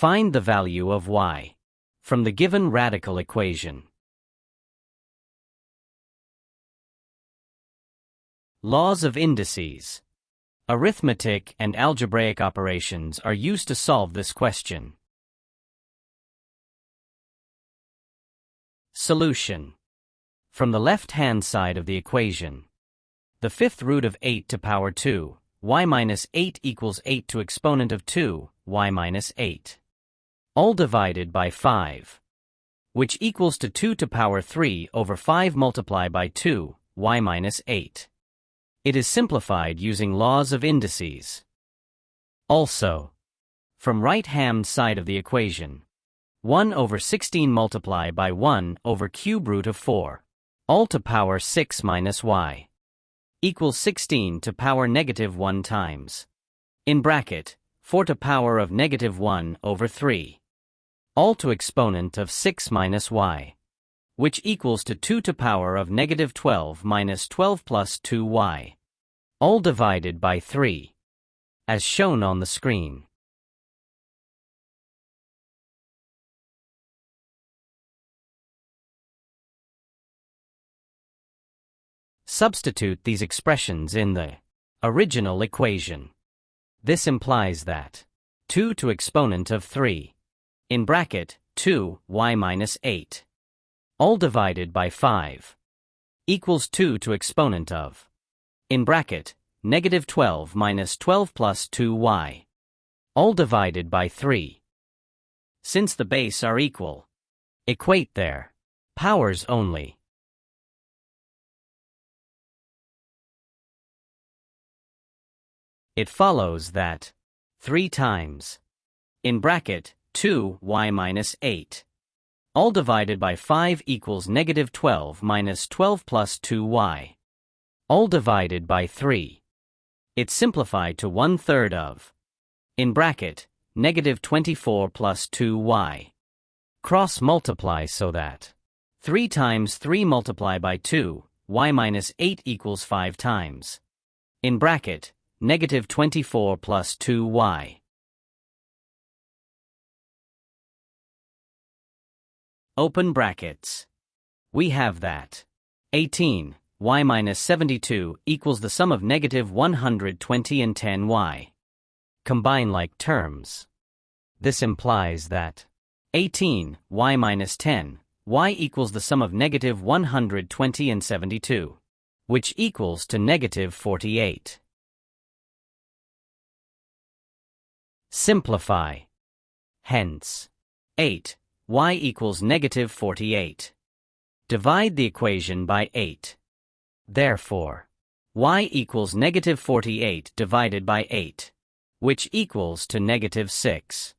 Find the value of y from the given radical equation. Laws of indices. Arithmetic and algebraic operations are used to solve this question. Solution. From the left-hand side of the equation, the fifth root of 8 to power 2, y minus 8 equals 8 to exponent of 2, y minus 8. All divided by 5, which equals to 2 to power 3 over 5 multiplied by 2, y minus 8. It is simplified using laws of indices. Also, from right-hand side of the equation, 1 over 16 multiplied by 1 over cube root of 4, all to power 6 minus y, equals 16 to power negative 1 times. In bracket, 4 to power of negative 1 over 3, all to exponent of 6 minus y, which equals to 2 to power of negative 12 minus 12 plus 2y, all divided by 3, as shown on the screen. Substitute these expressions in the original equation. This implies that 2 to exponent of 3, in bracket, 2, y minus 8, all divided by 5, equals 2 to exponent of, in bracket, negative 12 minus 12 plus 2y, all divided by 3. Since the base are equal, equate their powers only. It follows that 3 times, in bracket, 2 y minus 8, all divided by 5 equals negative 12 minus 12 plus 2y, all divided by 3. It's simplified to 1/3 of, in bracket, negative 24 plus 2y. Cross multiply so that 3 times 3 multiplied by 2, y minus 8 equals 5 times, in bracket, negative 24 plus 2y. Open brackets. We have that 18, y minus 72 equals the sum of negative 120 and 10y. Combine like terms. This implies that 18, y minus 10, y equals the sum of negative 120 and 72, which equals to negative 48. Simplify. Hence, 8, y equals negative 48. Divide the equation by 8. Therefore, y equals negative 48 divided by 8, which equals to negative 6.